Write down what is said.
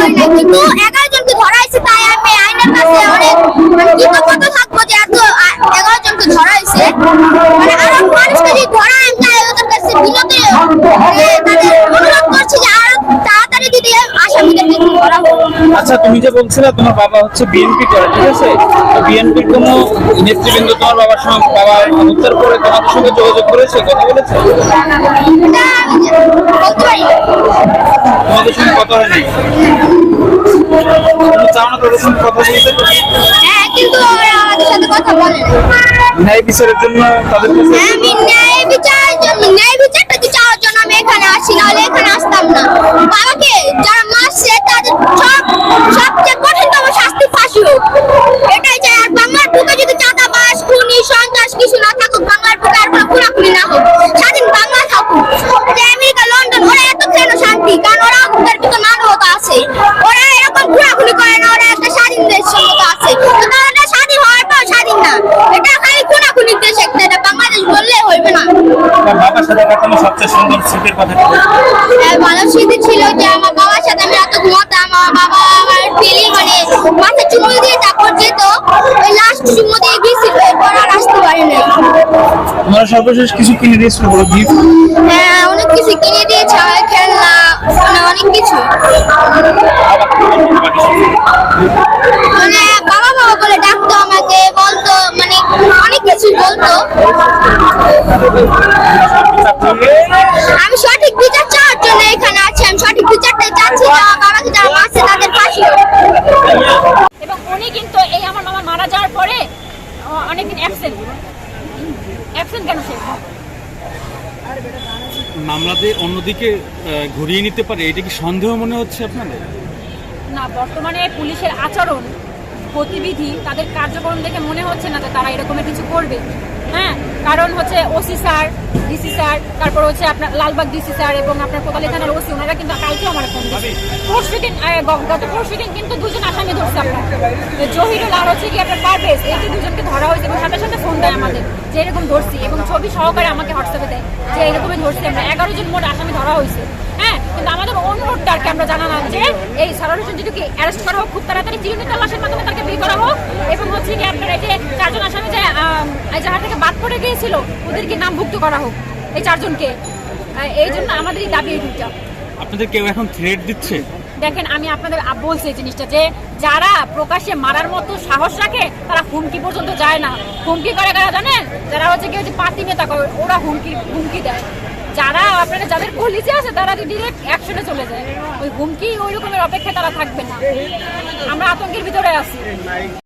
করি না, কিন্তু 11 জনকে ধরা হয়েছে, তাই আমি আইনের কাছে অনেক কৃতজ্ঞ থাকবো যে এত 11 জনকে ধরা হয়েছে। মানে আরো মানুষকে যদি ধরা হয়, তাই ওদের কাছে বিনত তাদের অনুরোধ করছি যে আরো তাড়াতাড়ি যদি আসামিদেরকে ধরা হোক। আচ্ছা, তুমি যে বলছিলে তোমার বাবা হচ্ছে বিএনপি করে, ঠিক আছে, তো বিএনপির কোনো নেতৃবৃন্দ তোমার বাবার সঙ্গে বাবার হত্যার পরে তোমাদের সঙ্গে যোগাযোগ করেছে, কথা বলেছে? এটা আমি বলতে পারি না। তোমাদের সঙ্গে কথা হয়নি? তুমি চাও না তাদের সঙ্গে কথা বলতে? হ্যাঁ, কিন্তু ওরা আমাদের সাথে কথা বলে না। ন্যায় বিচারের জন্য তাদের কাছে হ্যাঁ, আমি ন্যায় বিচারটা চাওয়ার জন্য আমি এখানে আসি, নাহলে এখানে আসতাম না। বাবাকে যারা মারছে তাদের সবচেয়ে কঠিনতম শাস্তি ফাঁসি হোক, এটাই চাই। আর বাংলার বুকে যদি চাঁদাবাজ, খুনি, সন্ত্রাস কিছু না থাকুক, বাংলার বুকে আর কোনো খুনাখুনি না হোক, স্বাধীন বাংলা থাকুক। যে আমেরিকা, লন্ডন, ওরা এত কেন শান্তি? কারণ ওরা ওদের ভিতরে মানবতা আছে, ওরা এরকম খুনাখুনি করে না, ওরা একটা স্বাধীন দেশ মতো আছে। তো তারা স্বাধীন হওয়ার পর স্বাধীন না, এটা খালি খুনাখুনির দেশ একটা, এটা বাংলাদেশ বললে হইবে না। তোমার বাবার সাথে তোমার সবচেয়ে সুন্দর স্মৃতির কথা কি? ভালো স্মৃতি ছিল যে আমার বাবার সাথে আমি রাতে ঘুমাতাম, আমার বাবা আমার ডেলি মানে মাথা চুমু দিয়ে তারপর যেত, ওই লাস্ট চুমু দিয়ে গেছিল, এরপর আর আসতে পারি নাই। তোমরা সর্বশেষ কিছু কিনে দিয়েছিল বলো, গিফট? হ্যাঁ, অনেক কিছু কিনে দিয়েছে, খেলনা, মানে অনেক কিছু। মানে বাবা বাবা বলে ডাকতো আমাকে, বলতো মানে অনেক কিছু বলতো। আমি সঠিক বিচার চাওয়ার জন্য এখানে আছি, আমি সঠিক বিচারটাই চাচ্ছি যে আমার বাবাকে যারা মারছে তাদের ফাঁসি হোক। এবং উনি কিন্তু এই আমার মামা মারা যাওয়ার পরে অনেকদিন অ্যাবসেন্ট কেন? সে মামলাতে অন্যদিকে ঘুরিয়ে নিতে পারে, এটা কি সন্দেহ মনে হচ্ছে আপনাদের? না, বর্তমানে পুলিশের আচরণ, গতিবিধি, তাদের কার্যক্রম দেখে মনে হচ্ছে না যে তারা এরকমের কিছু করবে। হ্যাঁ, কারণ হচ্ছে ওসি স্যার, ডিসি স্যার, তারপর হচ্ছে আপনার লালবাগ ডিসি স্যার এবং আপনার কোতোয়ালি থানার ওসি, ওনারা কিন্তু কালকেও আমার ফোন দিয়েছে। গত পরশুদিন কিন্তু দুজন আসামি ধরছে আপনার, জহিরুল আর হচ্ছে কি আপনার পারভেজ, এই যে দুজনকে ধরা হয়েছে এবং সাথে সাথে ফোন দেয় আমাদের যে এরকম ধরছি, এবং ছবি সহকারে আমাকে হোয়াটসঅ্যাপে দেয় যে এরকমই ধরছি আমরা। 11 জন মোট আসামি ধরা হয়েছে। হ্যাঁ, কিন্তু আমাদের অনুরোধটা আর কি আমরা জানালাম যে এই সারার হোসেন যদি অ্যারেস্ট করা হোক, খুব তাড়াতাড়ি চিরুনি তল্লাশের মাধ্যমে তাকে বের করা হোক, এবং হচ্ছে কি আপনার এই যে 4 জন আসামি যে জাহাজ থেকে বাদ পড়ে গিয়েছিল ওদেরকে নামভুক্ত করা হোক, এই 4 জনকে। এই জন্য আমাদের এই দাবি এই দুইটা। আপনাদের কেউ এখন থ্রেট দিচ্ছে? দেখেন, আমি আপনাদের বলছি এই জিনিসটা যে যারা প্রকাশ্যে মারার মতো সাহস রাখে তারা হুমকি পর্যন্ত যায় না। হুমকি করে কারা জানেন? যারা হচ্ছে কি পার্টি নেতা করে, ওরা হুমকি দেয়। যারা আপনারা যাদের কলিজে আছে তারা ডিরেক্ট অ্যাকশনে চলে যায়, ওই হুমকি ওই রকমের অপেক্ষায় তারা থাকবে না। আমরা আতঙ্কের ভিতরে আছি।